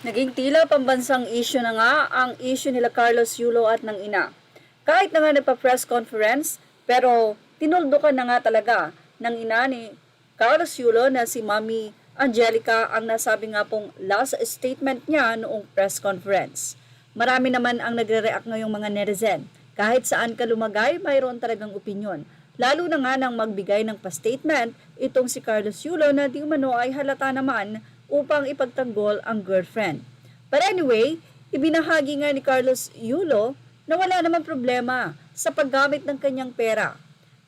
Naging tila pambansang issue na nga ang issue nila Carlos Yulo at ng ina. Kahit na nga nagpa-press conference, pero tinuldukan na nga talaga ng ina ni Carlos Yulo na si Mami Angelica ang nasabi nga pong last statement niya noong press conference. Marami naman ang nagre-react ngayong mga netizen. Kahit saan ka lumagay, mayroon talagang opinyon. Lalo na nga nang magbigay ng pa-statement itong si Carlos Yulo na di umano ay halata naman upang ipagtanggol ang girlfriend. But anyway, ibinahagi nga ni Carlos Yulo na wala naman problema sa paggamit ng kanyang pera.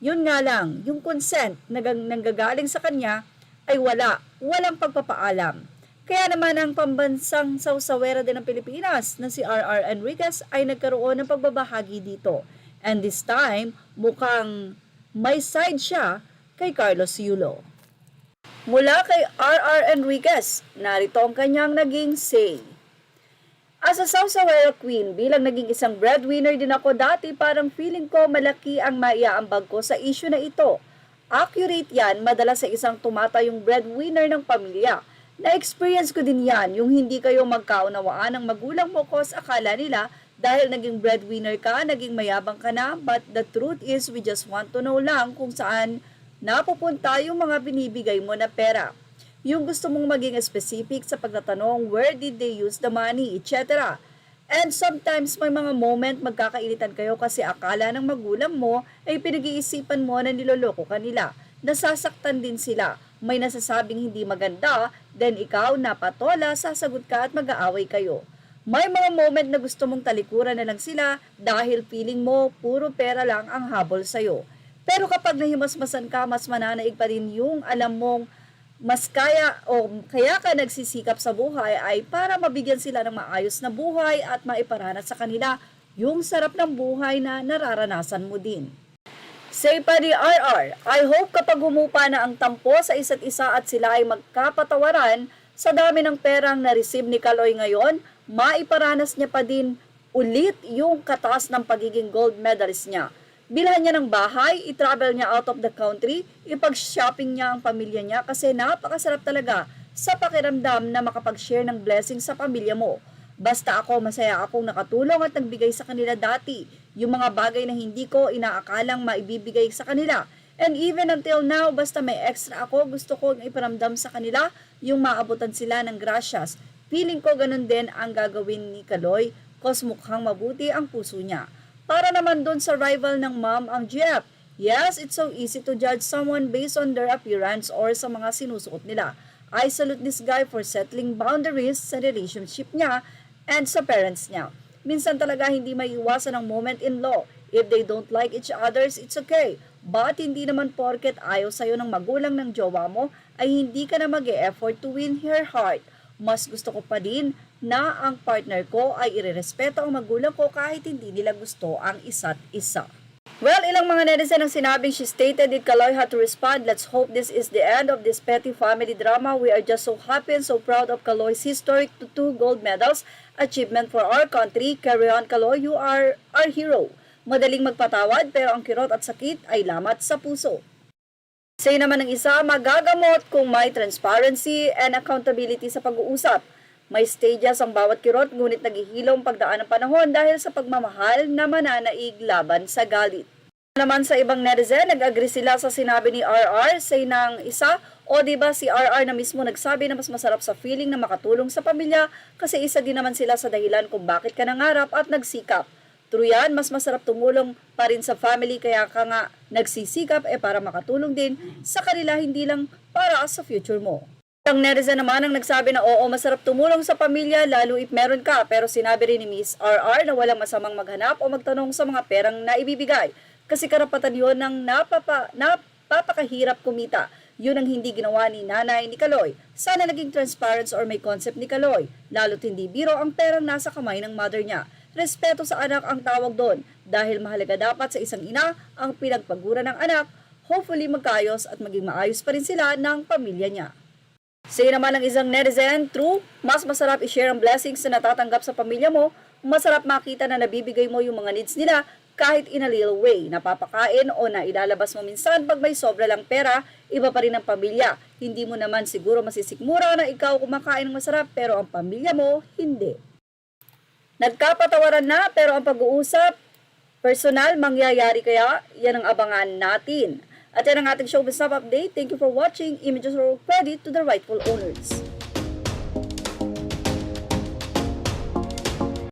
Yun nga lang, yung consent na nanggagaling sa kanya ay walang pagpapaalam. Kaya naman ang pambansang sawsawera din ng Pilipinas na si RR Enriquez ay nagkaroon ng pagbabahagi dito. And this time, mukhang may side siya kay Carlos Yulo. Mula kay RR Enriquez, narito ang kanyang naging say. As a Sawsawera Queen, bilang naging isang breadwinner din ako dati, parang feeling ko malaki ang maiaambag ko sa issue na ito. Accurate yan, madalas sa isang tumatayong breadwinner ng pamilya. Na-experience ko din yan, yung hindi kayo magkaunawaan ng magulang mo cause akala nila dahil naging breadwinner ka, naging mayabang ka na, but the truth is we just want to know lang kung saan napupunta yung mga binibigay mo na pera. Yung gusto mong maging specific sa pagtatanong where did they use the money, etc. And sometimes may mga moment magkakainitan kayo kasi akala ng magulang mo ay pinag-iisipan mo na niloloko kanila. Nasasaktan din sila. May nasasabing hindi maganda, then ikaw napatola, sasagot ka at mag-aaway kayo. May mga moment na gusto mong talikuran na lang sila dahil feeling mo puro pera lang ang habol sa'yo. Pero kapag nahimasmasan ka, mas mananaig pa rin yung alam mong mas kaya o kaya ka nagsisikap sa buhay ay para mabigyan sila ng maayos na buhay at maiparana sa kanila yung sarap ng buhay na nararanasan mo din. Say pa ni RR, I hope kapag humupa na ang tampo sa isa't isa at sila ay magkapatawaran sa dami ng perang na-receive ni Kaloy ngayon, maiparanas niya pa din ulit yung katas ng pagiging gold medalist niya. Bilhan niya ng bahay, i-travel niya out of the country, ipag-shopping niya ang pamilya niya kasi napakasarap talaga sa pakiramdam na makapag-share ng blessing sa pamilya mo. Basta ako, masaya akong nakatulong at nagbigay sa kanila dati, yung mga bagay na hindi ko inaakalang maibibigay sa kanila. And even until now, basta may extra ako, gusto kong iparamdam sa kanila yung maabutan sila ng grasyas. Feeling ko ganun din ang gagawin ni Kaloy, cause mukhang mabuti ang puso niya. Para naman doon sa rival ng mom ang Jeff. Yes, it's so easy to judge someone based on their appearance or sa mga sinusuot nila. I salute this guy for settling boundaries sa relationship niya and sa parents niya. Minsan talaga hindi maiiwasan ang moment in law. If they don't like each other, it's okay. But hindi naman porket ayaw sa'yo ng magulang ng jowa mo ay hindi ka na mag-e-effort to win her heart. Mas gusto ko pa din na ang partner ko ay irerespeto ang magulang ko kahit hindi nila gusto ang isa't isa. Well, ilang mga netizen ang sinabing she stated that Kaloy had to respond. Let's hope this is the end of this petty family drama. We are just so happy and so proud of Kaloy's historic 2 gold medals achievement for our country. Carry on, Kaloy, you are our hero. Madaling magpatawad pero ang kirot at sakit ay lamat sa puso. Say naman ng isa, magagamot kung may transparency and accountability sa pag-uusap. May stages ang bawat kirot ngunit naghihilom pagdaan ng panahon dahil sa pagmamahal na mananaig laban sa galit. Naman sa ibang netizen, nag-agree sila sa sinabi ni RR, say ng isa, o diba si RR na mismo nagsabi na mas masarap sa feeling na makatulong sa pamilya kasi isa din naman sila sa dahilan kung bakit ka nangarap at nagsikap. True yan, mas masarap tumulong pa rin sa family kaya ka nga nagsisikap para makatulong din sa kanila hindi lang para sa future mo. Ang netizen naman ang nagsabi na oo, masarap tumulong sa pamilya lalo if meron ka pero sinabi rin ni Miss RR na walang masamang maghanap o magtanong sa mga perang naibibigay kasi karapatan yun ng napakahirap kumita. Yun ang hindi ginawa ni nanay ni Kaloy. Sana naging transparent or may concept ni Kaloy. Lalo't hindi biro ang perang nasa kamay ng mother niya. Respeto sa anak ang tawag doon dahil mahalaga dapat sa isang ina ang pinagpagura ng anak. Hopefully magkaayos at maging maayos pa rin sila ng pamilya niya. Say naman ng isang netizen, true, mas masarap i-share ang blessings na natatanggap sa pamilya mo, masarap makita na nabibigay mo yung mga needs nila kahit in a little way, napapakain o na ilalabas mo minsan pag may sobra lang pera, iba pa rin ang pamilya. Hindi mo naman siguro masisikmura na ikaw kumakain ng masarap pero ang pamilya mo, hindi. Nagkapatawaran na pero ang pag-uusap, personal, mangyayari kaya? Yan ang abangan natin. At yan ang ating showbiz update. Thank you for watching. Images are credit to the rightful owners.